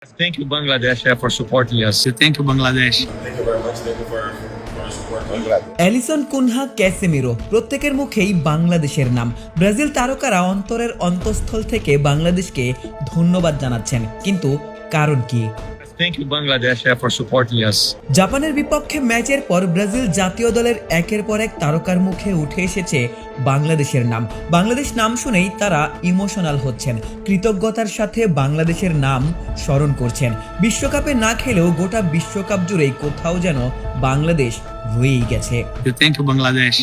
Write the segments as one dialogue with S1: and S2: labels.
S1: Thank you, Bangladesh, for supporting us.
S2: Thank you, Bangladesh.
S3: Thank you very much. Thank you for your support. Bangladesh.
S4: Alisson Cunha, Casemiro প্রত্যেকের মুখেই বাংলাদেশের নাম। Brazil তারকারা অন্তরের অন্তঃস্থল থেকে বাংলাদেশকে ধন্যবাদ জানাচ্ছেন, কিন্তু কারণ কি?
S1: Thank you, Bangladesh, for supporting us.
S4: জাপানের বিপক্ষে ম্যাচের পর ব্রাজিল জাতীয় দলের একের পর এক তারকার মুখে উঠে এসেছে বাংলাদেশের নাম। বাংলাদেশ নাম শুনেই তারা ইমোশনাল হচ্ছেন, কৃতজ্ঞতার সাথে বাংলাদেশের নাম স্মরণ করছেন। বিশ্বকাপে না খেলেও গোটা বিশ্বকাপ জুড়েই কোথাও যেন বাংলাদেশ রয়েই গেছে।
S2: Thank you, Bangladesh.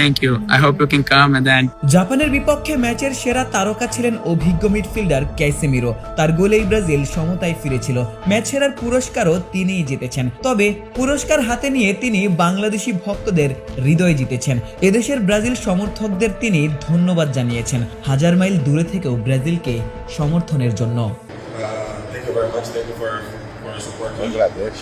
S2: Thank you. I hope you can come and then.
S4: জাপানের বিপক্ষে ম্যাচের সেরা তারকা ছিলেন অভিজ্ঞ মিডফিল্ডার ক্যাসেমিরো। তার গোলেই ব্রাজিল সমতায় ফিরেছিল। ম্যাচ সেরার পুরস্কারও তিনিই জিতেছেন। তবে পুরস্কার হাতে নিয়ে তিনি বাংলাদেশি ভক্তদের হৃদয় জিতেছেন। এদেশের ব্রাজিল সমর্থকদের তিনি ধন্যবাদ জানিয়েছেন, হাজার মাইল দূরে থেকেও ব্রাজিলকে সমর্থনের জন্য।
S3: Thank you very much. Thank you for your support. Bangladesh.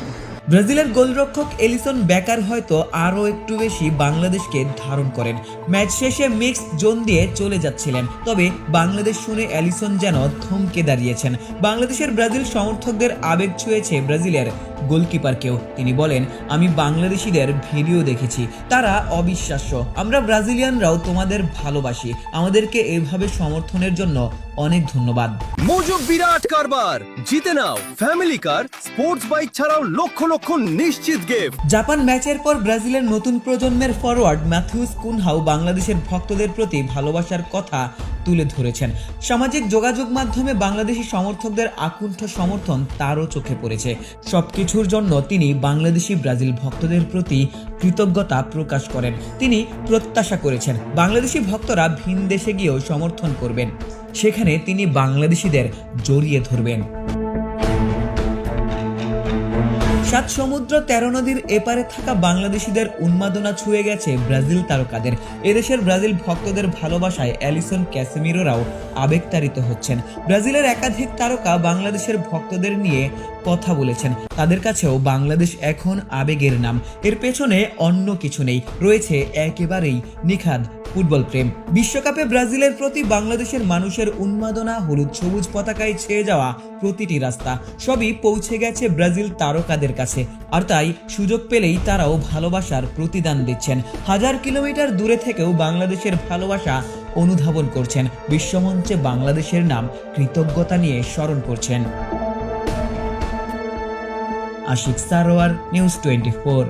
S4: ব্রাজিলের গোলরক্ষক এলিসন বেকার হয়তো আরও একটু বেশি বাংলাদেশকে ধারণ করেন। ম্যাচ শেষে মিক্সড জোন দিয়ে চলে যাচ্ছিলেন, তবে বাংলাদেশ শুনে এলিসন যেন থমকে দাঁড়িয়েছেন। বাংলাদেশের ব্রাজিল সমর্থকদের আবেগ ছুঁয়েছে ব্রাজিলের গোলকিপারকেও। তিনি বলেন, আমি বাংলাদেশিদের ভিডিও দেখেছি, তারা অবিশ্বাস্য। আমরা ব্রাজিলিয়ানরাও তোমাদের ভালোবাসি। আমাদেরকে এভাবে সমর্থনের জন্য অনেক ধন্যবাদ।
S5: মজুক বিরাট কারবার, জিতে নাও ফ্যামিলি কার, স্পোর্টস বাইক ছাড়াও লক্ষ লক্ষ নিশ্চিত গিফট।
S4: জাপান ম্যাচের পর ব্রাজিলের নতুন প্রজন্মের ফরওয়ার্ড ম্যাথিউস কুনহাও বাংলাদেশের ভক্তদের প্রতি ভালোবাসার কথা তুলে ধরেছেন। সামাজিক যোগাযোগ মাধ্যমে বাংলাদেশি সমর্থকদের আকুণ্ঠ সমর্থন তারও চোখে পড়েছে। সবকিছুর জন্য তিনি বাংলাদেশি ব্রাজিল ভক্তদের প্রতি কৃতজ্ঞতা প্রকাশ করেন। তিনি প্রত্যাশা করেছেন বাংলাদেশি ভক্তরা ভিন দেশে গিয়েও সমর্থন করবেন, সেখানে তিনি বাংলাদেশিদের জড়িয়ে ধরবেন। 7 সমুদ্র 13 নদীর এপারে থাকা বাংলাদেশিদের উন্মাদনা ছুঁয়ে গেছে ব্রাজিল তারকাদের। এদেশের ব্রাজিল ভক্তদের ভালোবাসায় অ্যালিসন ক্যাসেমিরোরাও আবেগতাড়িত হচ্ছেন। ব্রাজিলের একাধিক তারকা বাংলাদেশের ভক্তদের নিয়ে কথা বলেছেন। তাদের কাছেও বাংলাদেশ এখন আবেগের নাম, এর পেছনে অন্য কিছু নেই, রয়েছে একেবারেই নিখাদ ফুটবল প্রেম। বিশ্বকাপে ব্রাজিলের প্রতি বাংলাদেশের মানুষের উন্মাদনা, হলুদ সবুজ পতাকায় ছেয়ে যাওয়া প্রতিটি রাস্তা, সবই পৌঁছে গেছে ব্রাজিল তারকাদের কাছে। আর তাই সুযোগ পেলেই তারাও ভালোবাসার প্রতিদান দিচ্ছেন। হাজার কিলোমিটার দূরে থেকেও বাংলাদেশের ভালোবাসা অনুধাবন করছেন। বিশ্বমঞ্চে বাংলাদেশের নাম কৃতজ্ঞতা নিয়ে স্মরণ করছেন। আশিক সারোয়ার, নিউজ 24।